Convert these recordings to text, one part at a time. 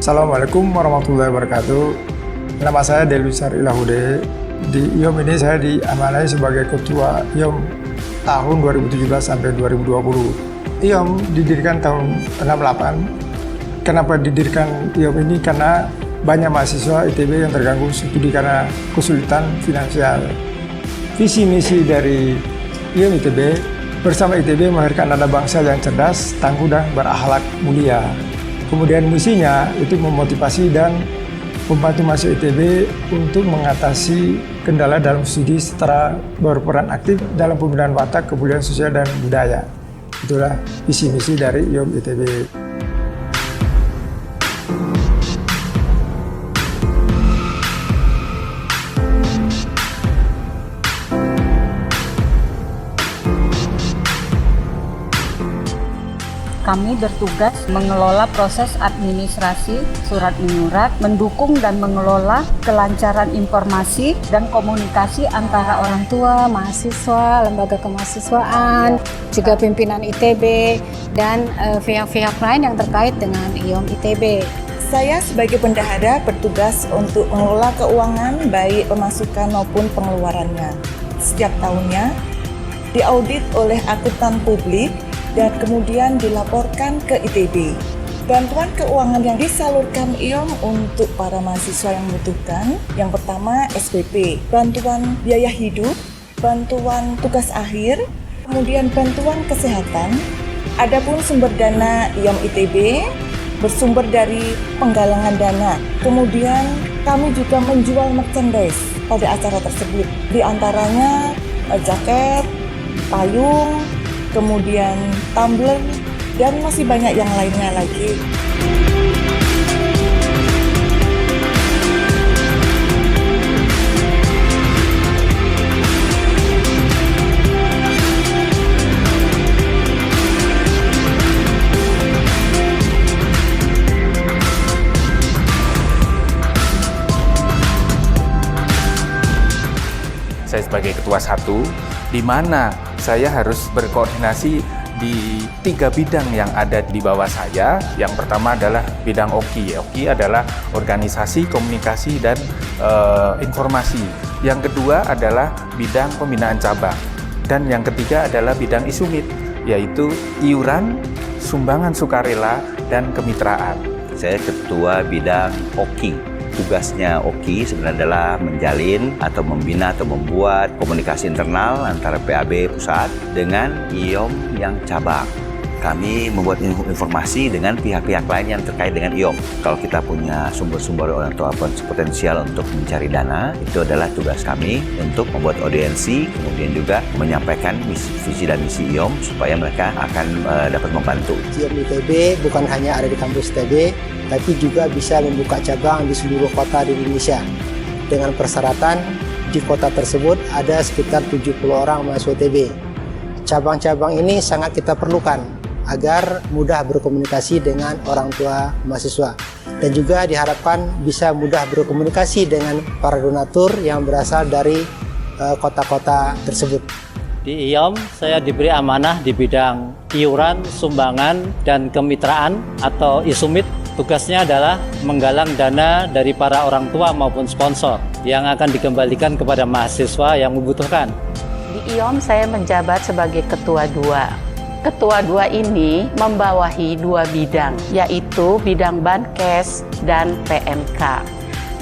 Assalamualaikum warahmatullahi wabarakatuh. Nama saya Delusar Ilahude. Di IOM ini saya diamanai sebagai Ketua IOM tahun 2017 sampai 2020. IOM didirikan tahun 68. Kenapa didirikan IOM ini? Karena banyak mahasiswa ITB yang terganggu studi karena kesulitan finansial. Visi misi dari IOM ITB bersama ITB melahirkan anak bangsa yang cerdas, tangguh, dan berakhlak mulia. Kemudian misinya itu memotivasi dan membantu mahasiswa ITB untuk mengatasi kendala dalam studi serta berperan aktif dalam pembinaan watak, kebudayaan sosial, dan budaya. Itulah visi misi dari IOM ITB. Kami bertugas mengelola proses administrasi surat menyurat, mendukung dan mengelola kelancaran informasi dan komunikasi antara orang tua, mahasiswa, lembaga kemahasiswaan, juga pimpinan ITB, dan pihak-pihak lain yang terkait dengan IOM ITB. Saya sebagai bendahara bertugas untuk mengelola keuangan baik pemasukan maupun pengeluarannya. Setiap tahunnya diaudit oleh akuntan publik dan kemudian dilaporkan ke ITB. Bantuan keuangan yang disalurkan IOM untuk para mahasiswa yang membutuhkan, yang pertama SPP, bantuan biaya hidup, bantuan tugas akhir, kemudian bantuan kesehatan. Adapun sumber dana IOM ITB bersumber dari penggalangan dana. Kemudian kami juga menjual merchandise pada acara tersebut, di antaranya jaket, payung, kemudian tumbler, dan masih banyak yang lainnya lagi. Saya sebagai ketua 1, di mana saya harus berkoordinasi di 3 bidang yang ada di bawah saya. Yang pertama adalah bidang OKI. OKI adalah organisasi, komunikasi, dan informasi. Yang kedua adalah bidang pembinaan cabang. Dan yang ketiga adalah bidang ISUMIT, yaitu iuran, sumbangan sukarela, dan kemitraan. Saya ketua bidang OKI. Tugasnya OKI sebenarnya adalah menjalin atau membina atau membuat komunikasi internal antara PAB pusat dengan IOM yang cabang. Kami membuat informasi dengan pihak-pihak lain yang terkait dengan IOM. Kalau kita punya sumber-sumber atau potensial untuk mencari dana, itu adalah tugas kami untuk membuat audiensi, kemudian juga menyampaikan visi dan misi IOM supaya mereka akan dapat membantu. IOM ITB bukan hanya ada di kampus ITB, tapi juga bisa membuka cabang di seluruh kota di Indonesia. Dengan persyaratan di kota tersebut ada sekitar 70 orang mahasiswa ITB. Cabang-cabang ini sangat kita perlukan agar mudah berkomunikasi dengan orang tua mahasiswa. Dan juga diharapkan bisa mudah berkomunikasi dengan para donatur yang berasal dari kota-kota tersebut. Di IOM, saya diberi amanah di bidang iuran, sumbangan, dan kemitraan atau ISUMIT. Tugasnya adalah menggalang dana dari para orang tua maupun sponsor yang akan dikembalikan kepada mahasiswa yang membutuhkan. Di IOM saya menjabat sebagai Ketua 2. Ketua 2 ini membawahi 2 bidang, yaitu bidang Bankes dan PMK.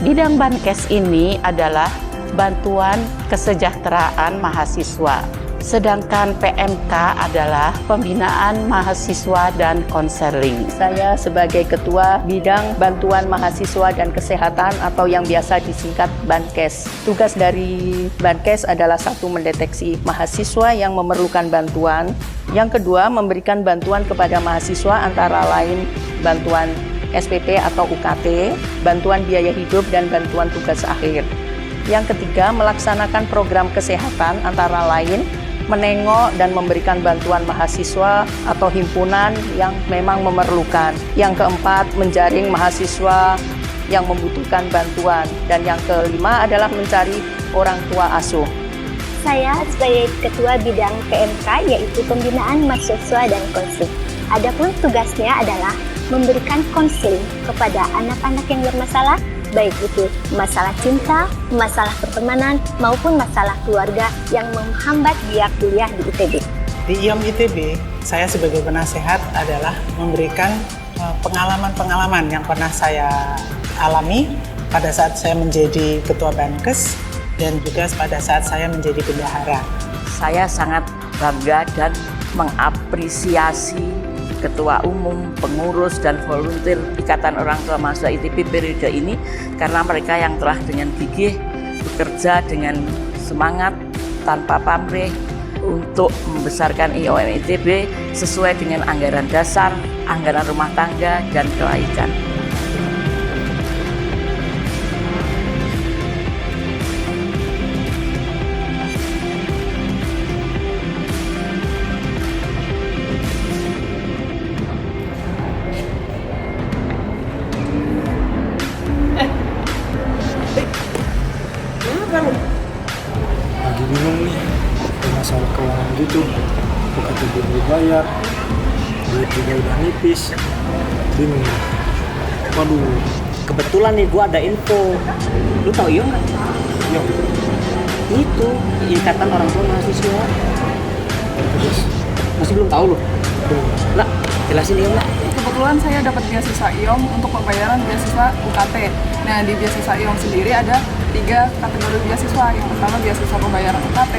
Bidang Bankes ini adalah bantuan kesejahteraan mahasiswa. Sedangkan PMK adalah pembinaan mahasiswa dan konseling. Saya sebagai Ketua Bidang Bantuan Mahasiswa dan Kesehatan atau yang biasa disingkat Bankes. Tugas dari Bankes adalah 1, mendeteksi mahasiswa yang memerlukan bantuan. Yang kedua, memberikan bantuan kepada mahasiswa antara lain bantuan SPP atau UKT, bantuan biaya hidup, dan bantuan tugas akhir. Yang ketiga, melaksanakan program kesehatan antara lain menengok dan memberikan bantuan mahasiswa atau himpunan yang memang memerlukan. Yang keempat, menjaring mahasiswa yang membutuhkan bantuan. Dan yang kelima adalah mencari orang tua asuh. Saya sebagai Ketua Bidang PMK, yaitu Pembinaan Mahasiswa dan Konseling. Adapun tugasnya adalah memberikan konseling kepada anak-anak yang bermasalah, baik itu masalah cinta, masalah pertemanan, maupun masalah keluarga yang menghambat dia kuliah di ITB. Di IOM ITB, saya sebagai penasehat adalah memberikan pengalaman-pengalaman yang pernah saya alami pada saat saya menjadi ketua Bankes dan juga pada saat saya menjadi bendahara. Saya sangat bangga dan mengapresiasi Ketua Umum, pengurus, dan volunteer Ikatan Orang Tua Mahasiswa ITB periode ini karena mereka yang telah dengan gigih bekerja dengan semangat tanpa pamrih untuk membesarkan IOM ITB sesuai dengan anggaran dasar, anggaran rumah tangga, dan kelaikan. Lagi bingung nih, masalah keuangan gitu. UKT belum dibayar, duit juga udah nipis. Bingung nih. Waduh. Kebetulan nih gua ada info. Lu tahu IOM nggak? IOM. Itu Ikatan Orang Tua Mahasiswa. Terus? Masih belum tahu lu? Belum. Lah, jelasin IOM lah. Kebetulan saya dapat beasiswa IOM untuk pembayaran beasiswa UKT. Nah, di beasiswa IOM sendiri ada 3 kategori beasiswa. Yang pertama beasiswa pembayaran UKT,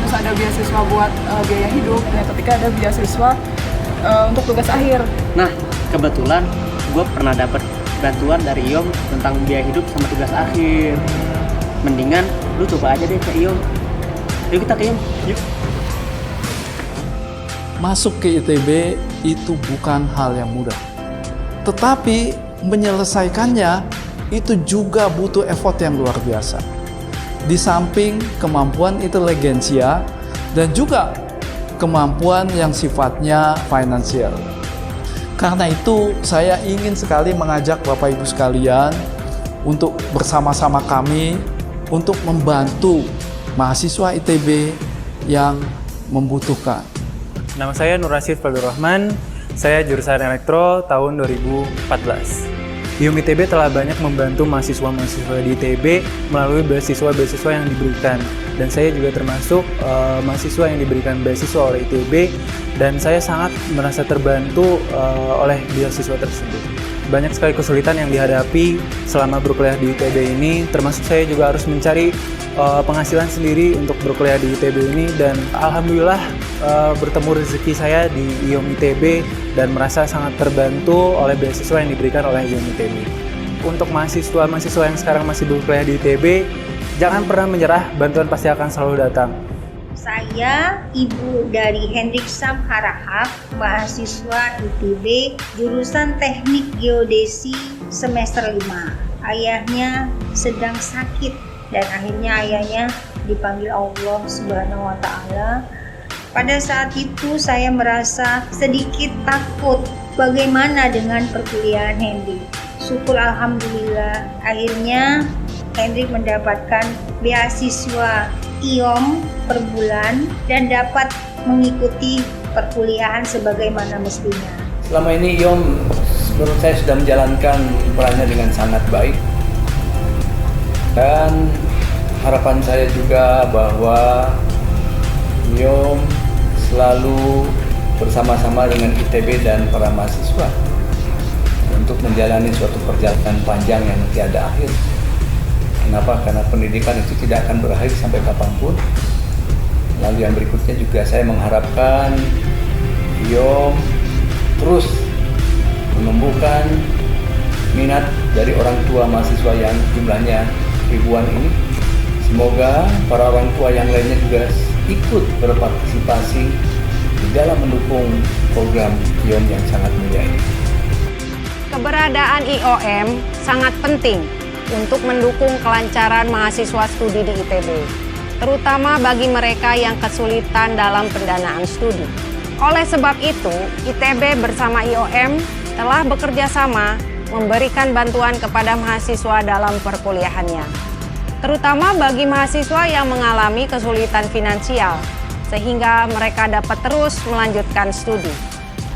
terus ada beasiswa buat biaya hidup, dan yang ketiga ada beasiswa untuk tugas akhir. Nah, kebetulan gue pernah dapat bantuan dari IOM tentang biaya hidup sama tugas akhir. Mendingan lu coba aja deh ke IOM. Yuk kita ke IOM. Yuk. Masuk ke ITB itu bukan hal yang mudah. Tetapi menyelesaikannya itu juga butuh effort yang luar biasa. Di samping kemampuan inteligensia dan juga kemampuan yang sifatnya finansial. Karena itu saya ingin sekali mengajak Bapak Ibu sekalian untuk bersama-sama kami untuk membantu mahasiswa ITB yang membutuhkan. Nama saya Nur Rasyid Fadlur Rahman, saya jurusan Elektro tahun 2014. IOM ITB telah banyak membantu mahasiswa-mahasiswa di ITB melalui beasiswa-beasiswa yang diberikan. Dan saya juga termasuk mahasiswa yang diberikan beasiswa oleh ITB dan saya sangat merasa terbantu oleh beasiswa tersebut. Banyak sekali kesulitan yang dihadapi selama berkuliah di ITB ini, termasuk saya juga harus mencari penghasilan sendiri untuk berkuliah di ITB ini dan alhamdulillah bertemu rezeki saya di IOM ITB dan merasa sangat terbantu oleh beasiswa yang diberikan oleh IOM ITB. Untuk mahasiswa-mahasiswa yang sekarang masih berkuliah di ITB, jangan pernah menyerah, bantuan pasti akan selalu datang. Saya ibu dari Hendrik Sam Harahap, mahasiswa ITB, jurusan Teknik Geodesi semester 5. Ayahnya sedang sakit dan akhirnya ayahnya dipanggil Allah Subhanahu wa Ta'ala. Pada saat itu saya merasa sedikit takut bagaimana dengan perkuliahan Hendrik. Syukur alhamdulillah akhirnya Hendrik mendapatkan beasiswa IOM per bulan dan dapat mengikuti perkuliahan sebagaimana mestinya. Selama ini IOM menurut saya sudah menjalankan perannya dengan sangat baik. Dan harapan saya juga bahwa IOM selalu bersama-sama dengan ITB dan para mahasiswa untuk menjalani suatu perjalanan panjang yang tiada akhir. Kenapa? Karena pendidikan itu tidak akan berakhir sampai kapanpun. Lalu yang berikutnya juga saya mengharapkan IOM terus menumbuhkan minat dari orang tua mahasiswa yang jumlahnya ribuan ini. Semoga para orang tua yang lainnya juga ikut berpartisipasi di dalam mendukung program IOM yang sangat mulia ini. Keberadaan IOM sangat penting untuk mendukung kelancaran mahasiswa studi di ITB, terutama bagi mereka yang kesulitan dalam pendanaan studi. Oleh sebab itu, ITB bersama IOM telah bekerja sama memberikan bantuan kepada mahasiswa dalam perkuliahannya, terutama bagi mahasiswa yang mengalami kesulitan finansial, sehingga mereka dapat terus melanjutkan studi.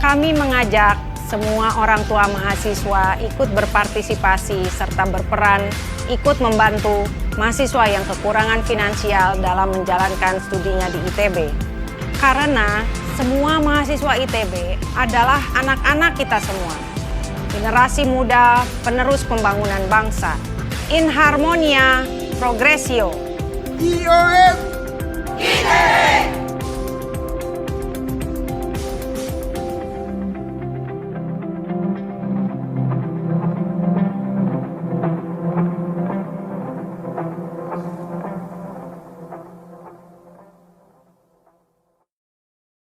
Kami mengajak semua orang tua mahasiswa ikut berpartisipasi serta berperan ikut membantu mahasiswa yang kekurangan finansial dalam menjalankan studinya di ITB. Karena semua mahasiswa ITB adalah anak-anak kita semua. Generasi muda penerus pembangunan bangsa. In harmonia, progressio. IOM ITB.